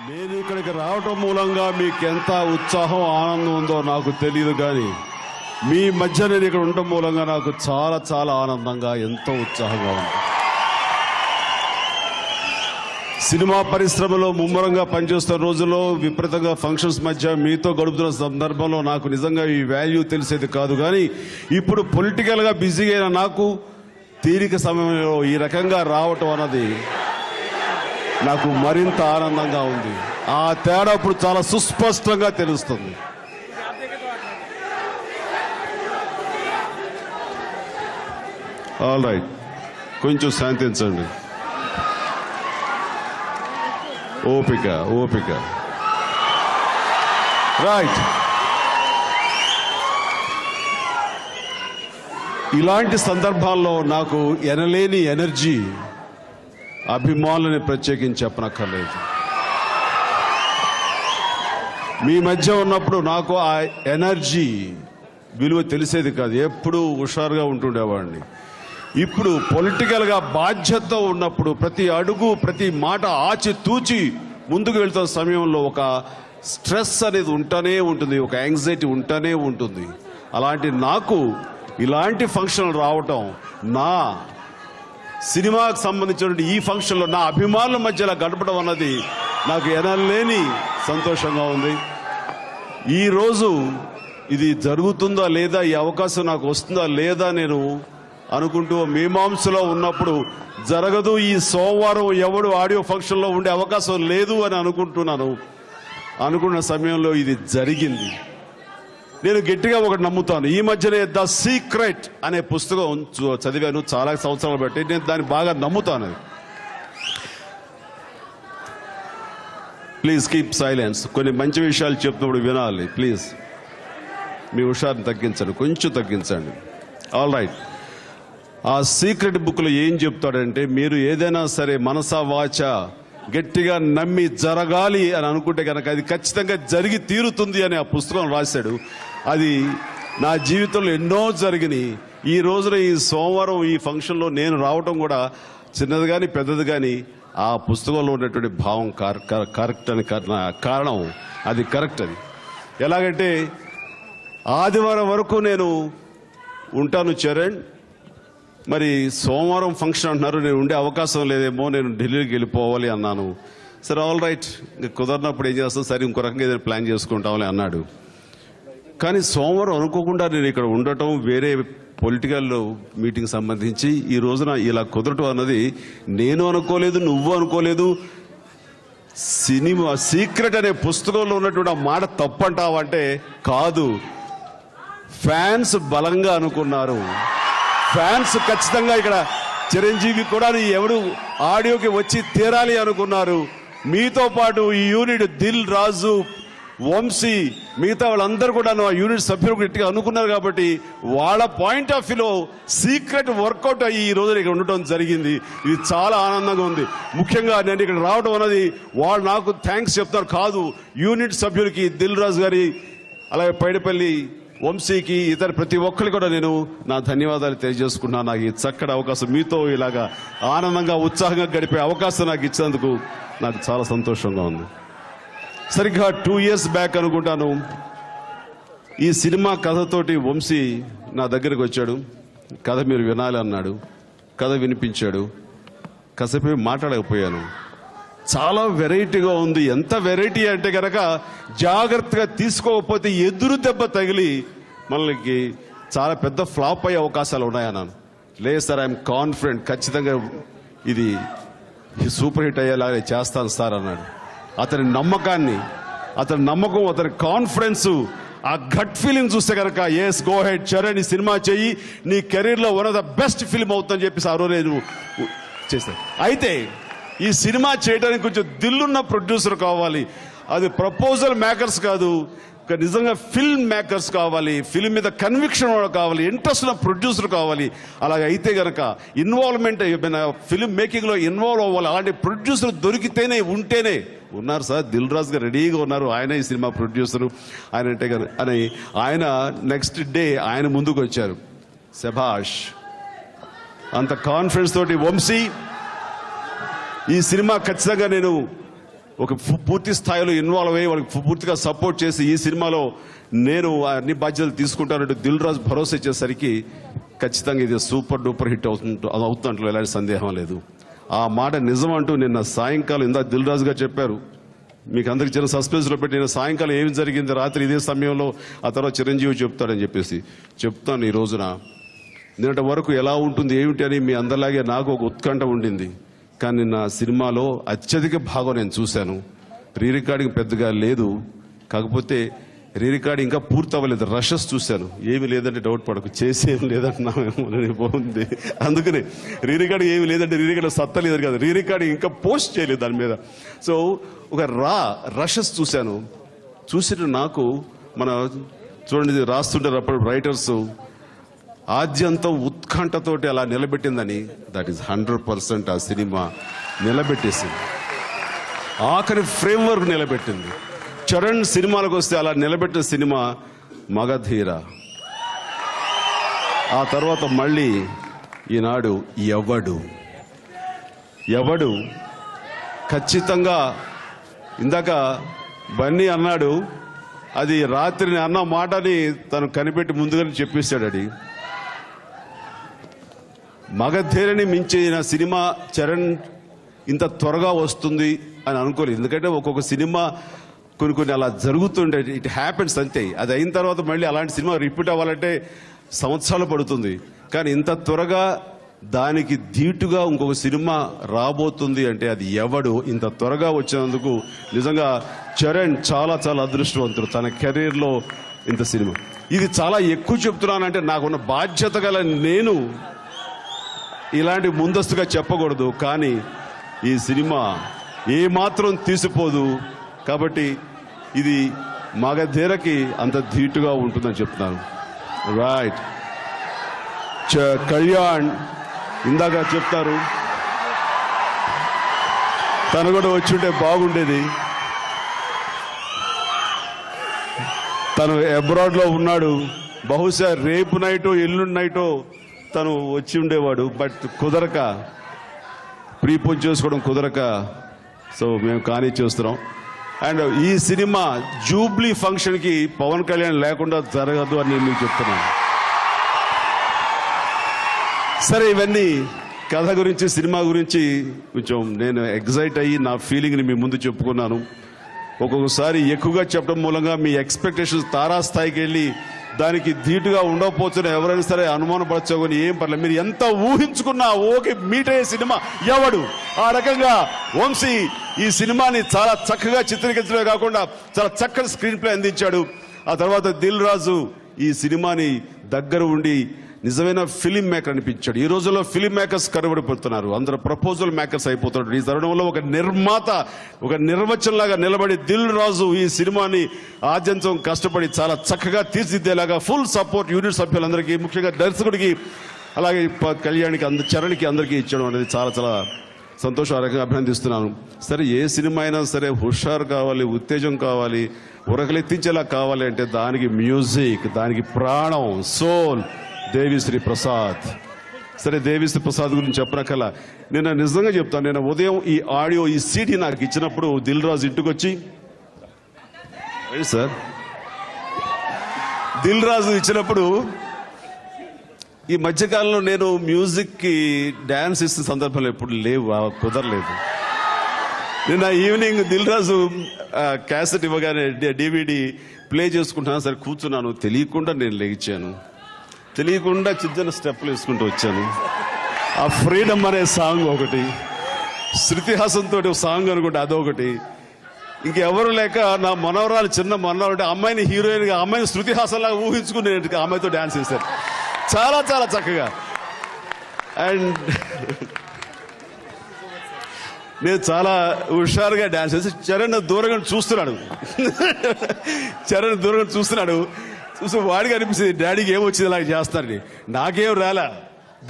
నేను ఇక్కడికి రావటం మూలంగా మీకు ఎంత ఉత్సాహం ఆనందం ఉందో నాకు తెలియదు, కానీ మీ మధ్య నేను ఇక్కడ ఉండటం మూలంగా నాకు చాలా చాలా ఆనందంగా ఎంతో ఉత్సాహంగా ఉంది. సినిమా పరిశ్రమలో ముమ్మరంగా పనిచేస్తున్న రోజుల్లో విపరీతంగా ఫంక్షన్స్ మధ్య మీతో గడుపుతున్న సందర్భంలో నాకు నిజంగా ఈ వాల్యూ తెలిసేది కాదు, కానీ ఇప్పుడు పొలిటికల్గా బిజీగా అయిన నాకు తీరిక సమయంలో ఈ రకంగా రావటం అన్నది నాకు మరింత ఆనందంగా ఉంది. ఆ తేడా ఇప్పుడు చాలా సుస్పష్టంగా తెలుస్తుంది. ఆల్ రైట్, కొంచెం శాంతించండి. ఓపిక ఓపిక. రైట్, ఇలాంటి సందర్భాల్లో నాకు ఎనలేని ఎనర్జీ, అభిమానులని ప్రత్యేకించి చెప్పనక్కర్లేదు. మీ మధ్య ఉన్నప్పుడు నాకు ఆ ఎనర్జీ విలువ తెలిసేది కాదు, ఎప్పుడూ హుషారుగా ఉంటుండేవాడిని. ఇప్పుడు పొలిటికల్గా బాధ్యత ఉన్నప్పుడు ప్రతి అడుగు ప్రతి మాట ఆచి తూచి ముందుకు వెళ్తున్న సమయంలో ఒక స్ట్రెస్ అనేది ఉంటూనే ఉంటుంది, ఒక యాంగ్జైటీ ఉంటూనే ఉంటుంది. అలాంటి నాకు ఇలాంటి ఫంక్షన్ రావటం, నా సినిమాకు సంబంధించిన ఈ ఫంక్షన్లో నా అభిమానుల మధ్యలో గడపడం అన్నది నాకు ఎనలేని సంతోషంగా ఉంది. ఈరోజు ఇది జరుగుతుందా లేదా, ఈ అవకాశం నాకు వస్తుందా లేదా నేను అనుకుంటూ మీమాంసలో ఉన్నప్పుడు జరగదు, ఈ సోమవారం ఎవడు ఆడియో ఫంక్షన్లో ఉండే అవకాశం లేదు అని అనుకున్న సమయంలో ఇది జరిగింది. నేను గట్టిగా ఒకటి నమ్ముతాను. ఈ మధ్యనే ద సీక్రెట్ అనే పుస్తకం చదివాను చాలా సంవత్సరాలు బట్టి. నేను దాన్ని బాగా నమ్ముతాను. Please keep silence. కొన్ని మంచి విషయాలు చెప్తున్నప్పుడు వినాలి. ప్లీజ్ మీ హుషారుని తగ్గించండి, కొంచెం తగ్గించండి. ఆల్ రైట్, ఆ సీక్రెట్ బుక్లో ఏం చెప్తాడంటే, మీరు ఏదైనా సరే మనసా వాచ గట్టిగా నమ్మి జరగాలి అని అనుకుంటే కనుక అది ఖచ్చితంగా జరిగి తీరుతుంది అని ఆ పుస్తకం రాశాడు. అది నా జీవితంలో ఎన్నో జరిగినాయి. ఈ రోజున ఈ సోమవారం ఈ ఫంక్షన్లో నేను రావటం కూడా చిన్నది కానీ పెద్దది కానీ ఆ పుస్తకంలో ఉన్నటువంటి భావం కరెక్ట్ అని కారణం అది కరెక్ట్. అది ఎలాగంటే ఆదివారం వరకు నేను ఉంటాను చరణ్, మరి సోమవారం ఫంక్షన్ అంటున్నారు, నేను ఉండే అవకాశం లేదేమో, నేను ఢిల్లీకి వెళ్ళిపోవాలి అన్నాను. సరే ఆల్ రైట్, ఇంకా కుదరినప్పుడు ఏం చేస్తాం, సరే ఇంకో రకంగా ఏదైనా ప్లాన్ చేసుకుంటామని అన్నాడు. కానీ సోమవారం అనుకోకుండా నేను ఇక్కడ ఉండటం, వేరే పొలిటికల్ మీటింగ్ సంబంధించి ఈ రోజున ఇలా కుదరటం అన్నది నేను అనుకోలేదు, నువ్వు అనుకోలేదు. సినిమా సీక్రెట్ అనే పుస్తకంలో ఉన్నటువంటి ఆ మాట తప్పంటావంటే కాదు, ఫ్యాన్స్ బలంగా అనుకున్నారు. ఫ్యాన్స్ ఖచ్చితంగా ఇక్కడ చిరంజీవి కూడా ఎవడు ఆడియోకి వచ్చి తీరాలి అనుకున్నారు. మీతో పాటు ఈ యూనిట్ దిల్ రాజు, వంశీ, మిగతా వాళ్ళందరూ కూడా ఆ యూనిట్ సభ్యులు గట్టిగా అనుకున్నారు. కాబట్టి వాళ్ళ పాయింట్ ఆఫ్ వ్యూలో సీక్రెట్ వర్కౌట్ అయ్యి ఈ రోజు ఇక్కడ ఉండటం జరిగింది. ఇది చాలా ఆనందంగా ఉంది. ముఖ్యంగా నేను ఇక్కడ రావడం అన్నది వాళ్ళు నాకు థ్యాంక్స్ చెప్తారు కాదు, యూనిట్ సభ్యులకి, దిల్ రాజు గారి, అలాగే పైడిపల్లి వంశీకి, ఇతర ప్రతి ఒక్కరికి కూడా నేను నా ధన్యవాదాలు తెలియజేసుకున్నాను. నాకు ఈ చక్కటి అవకాశం, మీతో ఇలాగా ఆనందంగా ఉత్సాహంగా గడిపే అవకాశం నాకు ఇచ్చినందుకు నాకు చాలా సంతోషంగా ఉంది. సరిగ్గా 2 years బ్యాక్ అనుకుంటాను, ఈ సినిమా కథతోటి వంశీ నా దగ్గరికి వచ్చాడు. కథ మీరు వినాలి అన్నాడు. కథ వినిపించాడు. కాసేపు మాట్లాడకపోయాను. చాలా వెరైటీగా ఉంది. ఎంత వెరైటీ అంటే కనుక జాగ్రత్తగా తీసుకోకపోతే ఎదురు దెబ్బ తగిలి మనకి చాలా పెద్ద ఫ్లాప్ అయ్యే అవకాశాలు ఉన్నాయన్నాను. లేదు సార్, ఐఎమ్ కాన్ఫిడెంట్, ఖచ్చితంగా ఇది సూపర్ హిట్ అయ్యేలాగా చేస్తాను సార్ అన్నాడు. అతని నమ్మకాన్ని, అతని నమ్మకం, అతని కాన్ఫిడెన్స్, ఆ గట్ ఫీలింగ్ చూస్తే కనుక ఎస్ గో హెడ్ చరణ్, ఈ సినిమా చెయ్యి, నీ కెరీర్లో one of the best film అవుతుందని చెప్పేసి ఆ రోజు నేను చేశాను. అయితే ఈ సినిమా చేయడానికి కొంచెం దిల్లున్న ప్రొడ్యూసర్ కావాలి. అది ప్రపోజల్ మేకర్స్ కాదు, నిజంగా ఫిల్మ్ మేకర్స్ కావాలి. ఫిల్మ్ మీద కన్విక్షన్ కావాలి, ఇంట్రెస్ట్ ఉన్న ప్రొడ్యూసర్ కావాలి. అలాగైతే కనుక ఇన్వాల్వ్మెంట్, ఫిల్మ్ మేకింగ్లో ఇన్వాల్వ్ అవ్వాలి. అలాంటి ప్రొడ్యూసర్ దొరికితేనే, ఉంటేనే. ఉన్నారు సార్, దిల్ రాజు గారు రెడీగా ఉన్నారు, ఆయన ఈ సినిమా ప్రొడ్యూసరు ఆయన అంటే అని ఆయన నెక్స్ట్ డే ఆయన ముందుకు వచ్చారు. శభాష్, అంత కాన్ఫిడెన్స్ తోటి వంశీ ఈ సినిమా ఖచ్చితంగా నేను ఒక పూర్తి స్థాయిలో ఇన్వాల్వ్ అయ్యి వాళ్ళకి పూర్తిగా సపోర్ట్ చేసి ఈ సినిమాలో నేను అన్ని బాధ్యతలు తీసుకుంటానంటూ దిల్ రాజు భరోసా ఇచ్చేసరికి ఖచ్చితంగా ఇది సూపర్ డూపర్ హిట్ అవుతుందంటూ ఎలాంటి సందేహం లేదు. ఆ మాట నిజం అంటూ నిన్న సాయంకాలం ఇందా దిల్ రాజు గారు చెప్పారు, మీకు అందరికి చిన్న సస్పెన్స్లో పెట్టి నేను సాయంకాలం ఏమి జరిగింది రాత్రి ఇదే సమయంలో ఆ తర్వాత చిరంజీవి చెప్తాడని చెప్పేసి చెప్తాను. ఈ రోజున నిన్నటి వరకు ఎలా ఉంటుంది ఏమిటి అని మీ అందరిలాగే నాకు ఒక ఉత్కంఠ ఉండింది. కానీ నా సినిమాలో అత్యధిక భాగం నేను చూశాను. రీ రికార్డింగ్ పెద్దగా లేదు, కాకపోతే రీ రికార్డింగ్ ఇంకా పూర్తి అవ్వలేదు. రషెస్ చూశాను, ఏమి లేదంటే డౌట్ పడకు, చేసేం లేదంటున్నామేమో బాగుంది. అందుకని రీ రికార్డింగ్ ఏమి లేదంటే రీ రికార్డింగ్ సత్తా లేదు కదా, రీ రికార్డింగ్ ఇంకా పోస్ట్ చేయలేదు దాని మీద. సో ఒక రషెస్ చూశాను. చూసిన నాకు మన చూడండి రాస్తుంటారు అప్పుడు రైటర్స్ ఆద్యంతం ఉత్కంఠతోటి అలా నిలబెట్టిందని, దట్ ఈస్ 100% ఆ సినిమా నిలబెట్టేసింది. ఆఖరి ఫ్రేమ్ వర్క్ నిలబెట్టింది. చరణ్ సినిమాలకు వస్తే అలా నిలబెట్టిన సినిమా మగధీర. ఆ తర్వాత మళ్ళీ ఈనాడు ఎవడు ఖచ్చితంగా ఇందాక బన్నీ అన్నాడు, అది రాత్రి అన్న మాటని తను కనిపెట్టి ముందుగానే చెప్పేశాడు. అది మగధీరని మించిన సినిమా చరణ్ ఇంత త్వరగా వస్తుంది అని అనుకోలేదు. ఎందుకంటే ఒక్కొక్క సినిమా కొన్ని అలా జరుగుతుండే, ఇట్ హ్యాపెన్స్ అంతే. అది అయిన తర్వాత మళ్ళీ అలాంటి సినిమా రిపీట్ అవ్వాలంటే సంవత్సరాలు పడుతుంది. కానీ ఇంత త్వరగా దానికి ధీటుగా ఇంకొక సినిమా రాబోతుంది అంటే అది ఎవడు. ఇంత త్వరగా వచ్చినందుకు నిజంగా చరణ్ చాలా చాలా అదృష్టవంతుడు తన కెరీర్లో ఇంత సినిమా. ఇది చాలా ఎక్కువ చెప్తున్నానంటే నాకున్న బాధ్యత గల నేను ఇలాంటి ముందస్తుగా చెప్పకూడదు, కానీ ఈ సినిమా ఏమాత్రం తీసిపోదు. కాబట్టి ఇది మగధీరకి అంత ధీటుగా ఉంటుందని చెప్తున్నాను. రైట్. కళ్యాణ్ ఇందాక చెప్తారు, తను కూడా వచ్చుంటే బాగుండేది. తను అబ్రాడ్లో ఉన్నాడు, బహుశా రేపు నైటో ఎల్లుండి నైటో తను వచ్చి ఉండేవాడు. బట్ కుదరక, ప్రీపోజ్ చేసుకోవడం కుదరక, సో మేము కానీ చేస్తున్నాం. అండ్ ఈ సినిమా జూబ్లీ ఫంక్షన్కి పవన్ కళ్యాణ్ లేకుండా జరగదు అని నేను మీకు చెప్తున్నాను. సరే, ఇవన్నీ కథ గురించి సినిమా గురించి కొంచెం నేను ఎగ్జైట్ అయ్యి నా ఫీలింగ్ని మీ ముందు చెప్పుకున్నాను. ఒక్కొక్కసారి ఎక్కువగా చెప్పడం మూలంగా మీ ఎక్స్పెక్టేషన్స్ తారాస్థాయికి వెళ్ళి దానికి ధీటుగా ఉండకపోతున్న ఎవరైనా సరే అనుమానపరచుకొని ఏం పర్లేదు, మీరు ఎంత ఊహించుకున్నా ఓకే మీట్ అయ్యే సినిమా ఎవడు. ఆ రకంగా వంశీ ఈ సినిమాని చాలా చక్కగా చిత్రీకరించడమే కాకుండా చాలా చక్కని స్క్రీన్ ప్లే అందించాడు. ఆ తర్వాత దిల్ రాజు ఈ సినిమాని దగ్గర ఉండి నిజమైన ఫిలిం మేకర్ అనిపించాడు. ఈ రోజుల్లో ఫిలిం మేకర్స్ కనబడిపోతున్నారు, అందరూ ప్రపోజల్ మేకర్స్ అయిపోతున్నారు. ఈ తరుణంలో ఒక నిర్మాత, ఒక నిర్వచనలాగా నిలబడి దిల్ రాజు ఈ సినిమాని ఆద్యంతం కష్టపడి చాలా చక్కగా తీర్చిదిద్దేలాగా ఫుల్ సపోర్ట్ యూనిట్ సభ్యులందరికీ, ముఖ్యంగా దర్శకుడికి, అలాగే కళ్యాణ్కి, చరణ్కి అందరికీ ఇచ్చడం అనేది చాలా చాలా సంతోషకరంగా అభినందిస్తున్నాను. సరే, ఏ సినిమా అయినా సరే హుషారు కావాలి, ఉత్తేజం కావాలి, ఉరకలెత్తించేలా కావాలి అంటే దానికి మ్యూజిక్, దానికి ప్రాణం, సోల్ దేవిశ్రీ ప్రసాద్. సరే, దేవిశ్రీ ప్రసాద్ గురించి చెప్పనక్కల నేను నిజంగా చెప్తాను. నేను ఉదయం ఈ ఆడియో, ఈ సీడీ నాకు ఇచ్చినప్పుడు దిల్ రాజు ఇంటికి వచ్చి, సార్ దిల్ రాజు ఇచ్చినప్పుడు, ఈ మధ్యకాలంలో నేను మ్యూజిక్కి డ్యాన్స్ ఇస్తున్న సందర్భాలు ఎప్పుడు లేవు, కుదరలేదు. నిన్న ఈవినింగ్ దిల్ రాజు క్యాసెట్ ఇవ్వగానే DVD ప్లే చేసుకుంటున్నాను. సరే కూర్చున్నాను, తెలియకుండా నేను లేచాను, తెలియకుండా చిన్న స్టెప్లు వేసుకుంటూ వచ్చాను. ఆ ఫ్రీడమ్ అనే సాంగ్ ఒకటి, శృతి హాసన్ తోటి సాంగ్ అనుకుంటే అదొకటి, ఇంకెవరు లేక నా మనవరాలు, చిన్న మనవరాలు అమ్మాయిని హీరోయిన్గా, అమ్మాయిని శృతి హాసన్ లాగా ఊహించుకుని అమ్మాయితో డాన్స్ చేశారు చాలా చాలా చక్కగా. అండ్ నేను చాలా హుషారుగా డాన్స్ చేసి చరణ్ దూరంగా చూస్తున్నాడు. చరణ్ దూరంగా చూస్తున్నాడు. చూసి వాడికి అనిపిస్తుంది డాడీకి ఏమొచ్చింది ఇలా చేస్తారని. నాకేం రాలా,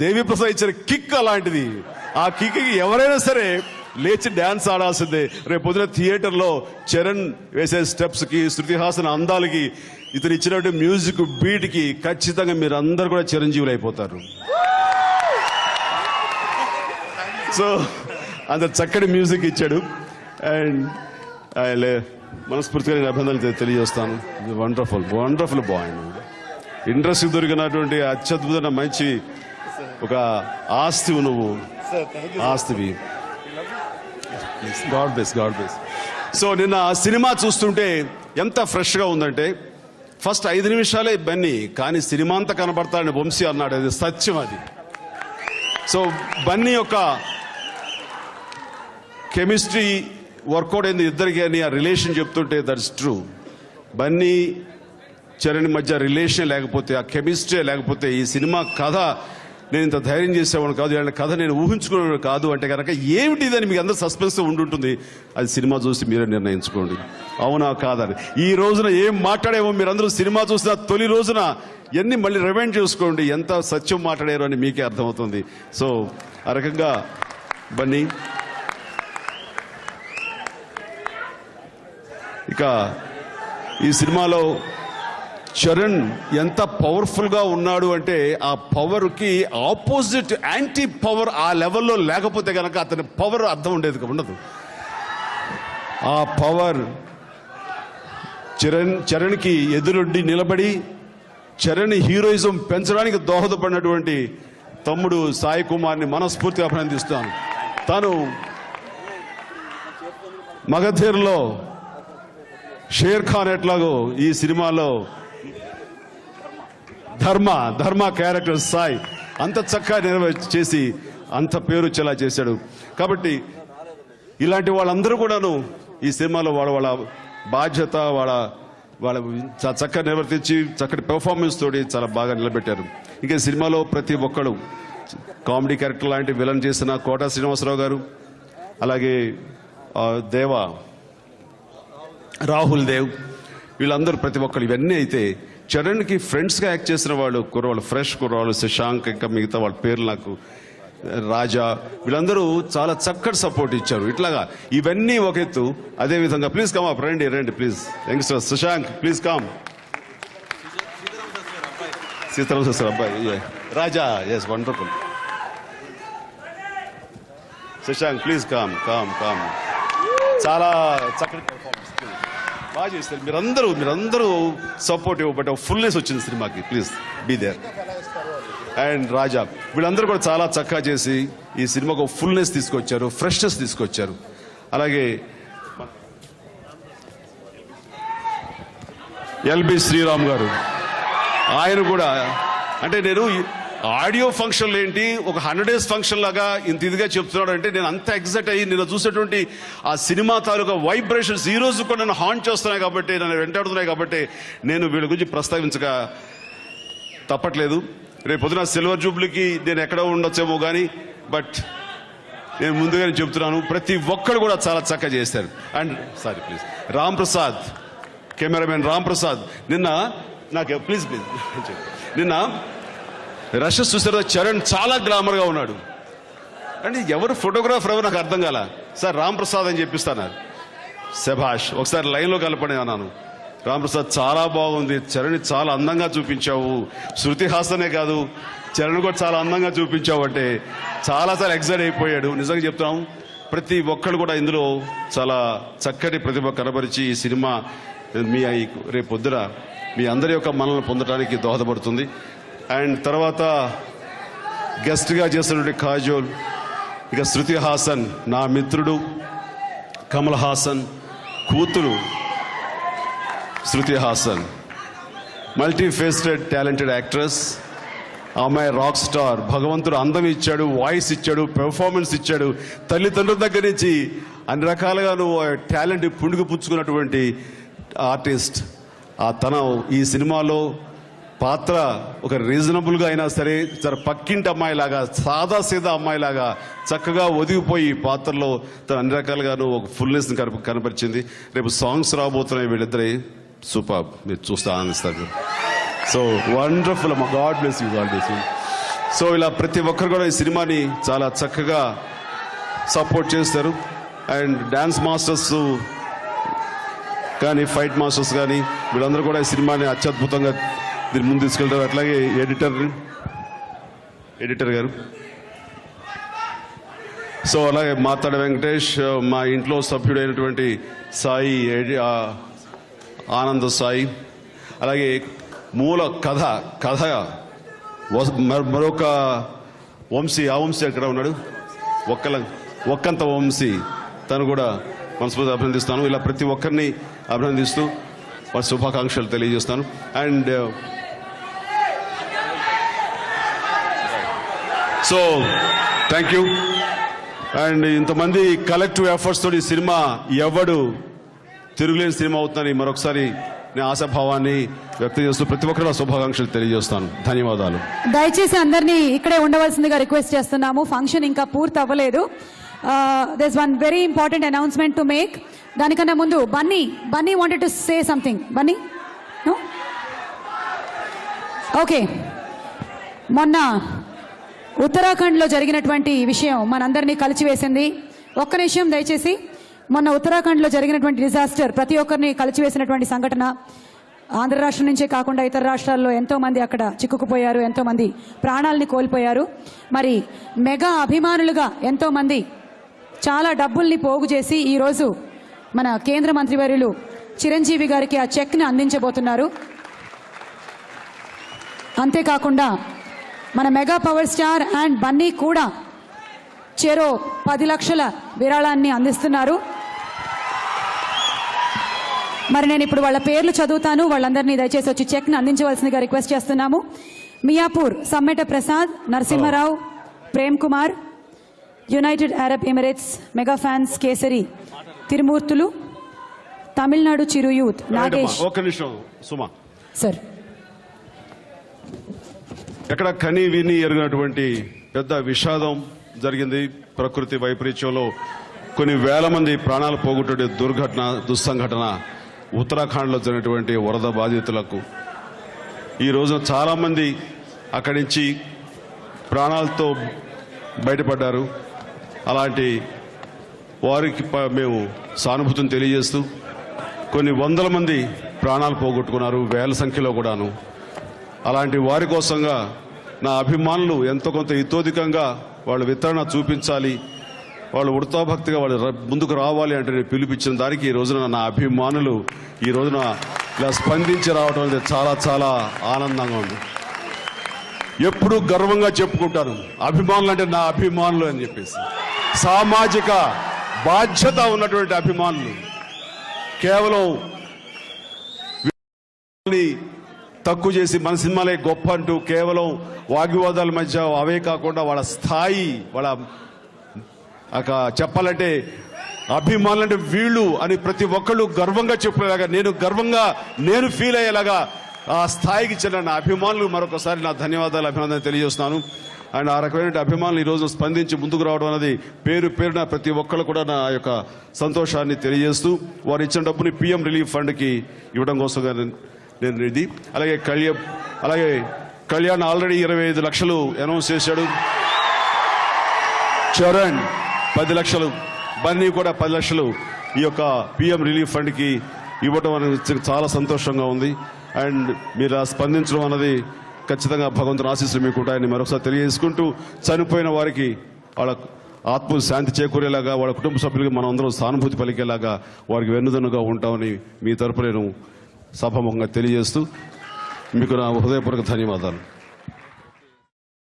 దేవి ప్రసాద్ ఇచ్చిన కిక్ అలాంటిది. ఆ కిక్కి ఎవరైనా సరే లేచి డాన్స్ ఆడాల్సిందే. రేపు పొద్దున థియేటర్లో చరణ్ వేసే స్టెప్స్కి, శృతి హాసన్ అందాలకి, ఇతను ఇచ్చినట్టు మ్యూజిక్ బీట్కి ఖచ్చితంగా మీరు అందరు కూడా చిరంజీవులు అయిపోతారు. సో అంత చక్కటి మ్యూజిక్ ఇచ్చాడు. అండ్ మనస్ఫూర్తిగా నేను అభినందనలు తెలియజేస్తాను. Wonderful wonderful bye. ఇండస్ట్రీ దొరికినటువంటి అత్యద్భుతమైన మంచి ఒక ఆస్తివి నువ్వు, ఆస్తివి. God bless, God bless. So నిన్న సినిమా చూస్తుంటే ఎంత ఫ్రెష్గా ఉందంటే, ఫస్ట్ 5 నిమిషాలే బన్నీ, కానీ సినిమా అంతా కనబడతాడని వంశీ అన్నాడు. అది సత్యం అది. సో బన్నీ యొక్క కెమిస్ట్రీ వర్కౌట్ అయింది ఇద్దరికి అని ఆ రిలేషన్ చెప్తుంటే దట్స్ ట్రూ. బన్నీ చరణ్ మధ్య రిలేషన్ లేకపోతే, ఆ కెమిస్ట్రీ లేకపోతే ఈ సినిమా కథ నేను ఇంత ధైర్యం చేసేవాడు కాదు, ఇలాంటి కథ నేను ఊహించుకునేవాడు కాదు అంటే కనుక ఏమిటి ఇదని మీకు అందరూ సస్పెన్స్ ఉండుంటుంది. అది సినిమా చూసి మీరే నిర్ణయించుకోండి, అవునా కాదని. ఈ రోజున ఏం మాట్లాడేమో మీరందరూ సినిమా చూసిన తొలి రోజున ఎన్ని మళ్ళీ రిమైండ్ చేసుకోండి ఎంత సత్యం మాట్లాడారు అని మీకే అర్థమవుతుంది. సో ఆ రకంగా బన్నీ ఇక ఈ సినిమాలో చరణ్ ఎంత పవర్ఫుల్ గా ఉన్నాడు అంటే, ఆ పవర్ కి ఆపోజిట్ యాంటీ పవర్ ఆ లెవెల్లో లేకపోతే కనుక అతని పవర్ అర్థం ఉండదు. ఆ పవర్ చరణ్ కి ఎదురొడ్డి నిలబడి చరణ్ హీరోయిజం పెంచడానికి దోహదపడినటువంటి తమ్ముడు సాయి కుమార్ని మనస్ఫూర్తిగా అభినందిస్తాను. తాను మగధీర్లో షేర్ ఖాన్ ఎట్లాగో ఈ సినిమాలో ధర్మ క్యారెక్టర్ సాయి అంత చక్కగా చేసి అంత పేరు చెలా చేశాడు. కాబట్టి ఇలాంటి వాళ్ళందరూ కూడాను ఈ సినిమాలో వాళ్ళ బాధ్యత వాళ్ళ చాలా చక్కగా నిర్వర్తించి చక్కటి పెర్ఫార్మెన్స్ తోటి చాలా బాగా నిలబెట్టారు. ఇంకా సినిమాలో ప్రతి ఒక్కడు కామెడీ క్యారెక్టర్ లాంటి విలన్ చేసిన కోట శ్రీనివాసరావు గారు, అలాగే రాహుల్ దేవ్, వీళ్ళందరూ ప్రతి ఒక్కరు ఇవన్నీ అయితే చరణ్కి ఫ్రెండ్స్గా యాక్ట్ చేసిన కుర్రవాళ్ళు ఫ్రెష్ కుర్రవాళ్ళు శశాంక్, ఇంకా మిగతా వాళ్ళ పేర్లు నాకు రాజా, వీళ్ళందరూ చాలా చక్కటి సపోర్ట్ ఇచ్చారు. ఇట్లాగా ఇవన్నీ ఒక ఎత్తు. అదేవిధంగా ప్లీజ్ కమ్ అప్, రండి please. Youngster Shashank please come. Sitaram sir అబ్బాయి Raja, yes wonderful. Shashank please come. చాలా చక్కటి పెర్ఫార్మెన్స్ బాగా చేస్తారు. మీరందరూ సపోర్ట్ ఇవ్వబట్టి ఫుల్నెస్ వచ్చింది సినిమాకి. Please be there. And Raja, వీళ్ళందరూ కూడా చాలా చక్కగా చేసి ఈ సినిమాకు ఫుల్నెస్ తీసుకొచ్చారు, ఫ్రెష్నెస్ తీసుకొచ్చారు. అలాగే ఎల్బి శ్రీరామ్ గారు, ఆయన కూడా అంటే నేను ఆడియో ఫంక్షన్లు ఏంటి ఒక 100 days ఫంక్షన్ లాగా ఇంత ఇదిగా చెప్తున్నాడు అంటే నేను అంత ఎగ్జైట్ అయ్యి నేను చూసేటువంటి ఆ సినిమా తాలూకా వైబ్రేషన్స్ ఈ రోజు కూడా నన్ను హాంట్ చేస్తున్నాయి కాబట్టి, నన్ను వెంటాడుతున్నాయి కాబట్టి నేను వీళ్ళ గురించి ప్రస్తావించక తప్పట్లేదు. రేపు పొద్దున సిల్వర్ జూబ్లీకి నేను ఎక్కడ ఉండొచ్చేమో కానీ, బట్ నేను ముందుగానే చెప్తున్నాను ప్రతి ఒక్కరు కూడా చాలా చక్కగా చేశారు. And sorry please Ram Prasad, cameraman Ram Prasad, నిన్న నాకు ప్లీజ్ నిన్న రషెస్ చూసారు. చరణ్ చాలా గ్లామర్గా ఉన్నాడు. అంటే ఎవరు ఫోటోగ్రాఫర్ ఎవరు నాకు అర్థం కాల. సార్ రామ్ ప్రసాద్ అని చెప్పిస్తున్నారు. శభాష్, ఒకసారి లైన్లో కలపని అన్నాను. రామ్ ప్రసాద్ చాలా బాగుంది, చరణ్ చాలా అందంగా చూపించావు. శృతి హాసనే కాదు చరణ్ కూడా చాలా అందంగా చూపించావు అంటే చాలా ఎగ్జైట్ అయిపోయాడు. నిజంగా చెప్తున్నాం ప్రతి ఒక్కరు కూడా ఇందులో చాలా చక్కటి ప్రతిభ కనబరిచి ఈ సినిమా రేపు పొద్దున మీ అందరి యొక్క మనల్ని పొందడానికి దోహదపడుతుంది. అండ్ తర్వాత గెస్ట్గా చేసినటువంటి కాజోల్, ఇక శృతి హాసన్, నా మిత్రుడు కమల్ హాసన్ కూతురు Shruti Haasan, multi faceted talented actress. అమ్మాయి రాక్ స్టార్. భగవంతుడు అందం ఇచ్చాడు, వాయిస్ ఇచ్చాడు, పెర్ఫార్మెన్స్ ఇచ్చాడు. తల్లిదండ్రుల దగ్గర నుంచి అన్ని రకాలుగా టాలెంట్ పుండుకు పుచ్చుకున్నటువంటి ఆర్టిస్ట్. ఆ తన ఈ సినిమాలో పాత్ర ఒక రీజనబుల్గా అయినా సరే చాలా పక్కింటి అమ్మాయిలాగా, సాదాసీదా అమ్మాయిలాగా చక్కగా ఒదిగిపోయి ఈ పాత్రలో తను అన్ని రకాలుగాను ఒక ఫుల్నెస్ని కనపరిచింది. రేపు సాంగ్స్ రాబోతున్నాయి వీళ్ళిద్దరే, సూపర్, మీరు చూస్తే ఆనందిస్తారు. సో వండర్ఫుల్ అమ్మా, God bless you, God bless you. So ఇలా ప్రతి ఒక్కరు కూడా ఈ సినిమాని చాలా చక్కగా సపోర్ట్ చేస్తారు. అండ్ డ్యాన్స్ మాస్టర్స్ కానీ ఫైట్ మాస్టర్స్ కానీ వీళ్ళందరూ కూడా ఈ సినిమాని అత్యద్భుతంగా దీన్ని ముందు తీసుకెళ్తారు. అట్లాగే ఎడిటర్ గారు సో అలాగే మాతాడ వెంకటేష్, మా ఇంట్లో సభ్యుడైనటువంటి సాయి ఆనంద సాయి, అలాగే మూల కథ మరొక వంశీ, ఆ వంశీ ఎక్కడ ఉన్నాడు, ఒక్కంత వంశీ, తను కూడా మనస్ఫూర్తిగా అభినందిస్తాను. ఇలా ప్రతి ఒక్కరిని అభినందిస్తూ వారి శుభాకాంక్షలు తెలియజేస్తాను. And so thank you. And ఇంతమంది కలెక్టివ్ ఎఫర్ట్స్ తోటి ఈ సినిమా ఎవడు తిరుగులేని సినిమా అవుతుందని మరొకసారి నేను ఆశాభావాన్ని వ్యక్తం చేస్తూ ప్రతి ఒక్కరు శుభాకాంక్షలు తెలియజేస్తాను. ధన్యవాదాలు. దయచేసి అందరినీ ఇక్కడే ఉండవలసిందిగా రిక్వెస్ట్ చేస్తున్నాము. ఫంక్షన్ ఇంకా పూర్తి అవ్వలేదు. there's one very important announcement to make. దానికన్నా ముందు Bunny wanted to say something. Bunny, no? Okay, మొన్న ఉత్తరాఖండ్లో జరిగినటువంటి విషయం మనందరినీ కలిచివేసింది. ఒక్క నిమిషం దయచేసి. మొన్న ఉత్తరాఖండ్లో జరిగినటువంటి డిజాస్టర్ ప్రతి ఒక్కరిని కలిచివేసినటువంటి సంఘటన. ఆంధ్ర రాష్ట్రం నుంచే కాకుండా ఇతర రాష్ట్రాల్లో ఎంతో మంది అక్కడ చిక్కుకుపోయారు, ఎంతో మంది ప్రాణాలని కోల్పోయారు. మరి మెగా అభిమానులుగా ఎంతో మంది చాలా డబ్బుల్ని పోగు చేసి ఈరోజు మన కేంద్ర మంత్రివర్యులు చిరంజీవి గారికి ఆ చెక్ని అందించబోతున్నారు. అంతేకాకుండా మన mega power star and Bunny కూడా చెరో 10 లక్షల విరాళాన్ని అందిస్తున్నారు. మరి నేను ఇప్పుడు వాళ్ళ పేర్లు చదువుతాను. వాళ్ళందరినీ దయచేసి వచ్చి చెక్ని అందించవలసిందిగా రిక్వెస్ట్ చేస్తున్నాము. Miyapur Sammeta Prasad, Narasimharao, Prem Kumar, United Arab Emirates mega fans Kesari తిరుమూర్తులు, తమిళనాడు చిరు యూత్ నాగేష్. ఒక్క నిమిషం సుమా సార్. ఎక్కడ కని విని ఎరిగినటువంటి పెద్ద విషాదం జరిగింది. ప్రకృతి వైపరీత్యంలో కొన్ని వేల మంది ప్రాణాలు పోగొట్టే దుస్సంఘటన ఉత్తరాఖండ్లో జరిగినటువంటి వరద బాధితులకు. ఈ రోజున చాలా మంది అక్కడి నుంచి ప్రాణాలతో బయటపడ్డారు. అలాంటి వారికి మేము సానుభూతిని తెలియజేస్తూ, కొన్ని వందల మంది ప్రాణాలు పోగొట్టుకున్నారు, వేల సంఖ్యలో కూడాను. అలాంటి వారి కోసంగా నా అభిమానులు ఎంతో కొంత ఇతోధికంగా వాళ్ళు వితరణ చూపించాలి, వాళ్ళు ఉడతాభక్తిగా వాళ్ళు ముందుకు రావాలి అంటే నేను పిలిపించిన దానికి ఈ రోజున నా అభిమానులు ఈ రోజున ఇలా స్పందించి రావడం అనేది చాలా చాలా ఆనందంగా ఉంది. ఎప్పుడూ గర్వంగా చెప్పుకుంటాను, అభిమానులు అంటే నా అభిమానులు అని చెప్పేసి. సామాజిక బాధ్యత ఉన్నటువంటి అభిమానులు. కేవలం తక్కువ చేసి మన సినిమాలే గొప్ప అంటూ కేవలం వాగ్వివాదాల మధ్య అవే కాకుండా వాళ్ళ స్థాయి, వాళ్ళ చెప్పాలంటే అభిమానులు అంటే వీళ్ళు అని ప్రతి ఒక్కళ్ళు గర్వంగా చెప్పేలాగా, నేను ఫీల్ అయ్యేలాగా ఆ స్థాయికి చెందిన నా అభిమానులు మరొకసారి నా ధన్యవాదాలు, అభినందన తెలియజేస్తున్నాను. అండ్ ఆ రకమైన అభిమానులు ఈ రోజు స్పందించి ముందుకు రావడం అనేది పేరున ప్రతి ఒక్కళ్ళు కూడా నా యొక్క సంతోషాన్ని తెలియజేస్తూ, వారు ఇచ్చిన డబ్బుని పిఎం రిలీఫ్ ఫండ్కి ఇవ్వడం కోసంగా నేను ఇది. అలాగే కళ్యాణ్ ఆల్రెడీ 25 లక్షలు అనౌన్స్ చేశాడు. చరణ్ 10 లక్షలు, బన్నీ కూడా 10 లక్షలు ఈ యొక్క పిఎం రిలీఫ్ ఫండ్కి ఇవ్వడం అనేది చాలా సంతోషంగా ఉంది. అండ్ మీరు స్పందించడం అన్నది ఖచ్చితంగా భగవంతుని ఆశీస్సులు మీకు ఉంటాయని మరొకసారి తెలియజేసుకుంటూ, చనిపోయిన వారికి వాళ్ళ ఆత్మ శాంతి చేకూరేలాగా, వాళ్ళ కుటుంబ సభ్యులకి మనం అందరం సానుభూతి పలికేలాగా వారికి వెన్నుదన్నుగా ఉంటామని మీ తరపు నేను సభాముఖంగా తెలియజేస్తూ మీకు నా హృదయపూర్వక ధన్యవాదాలు.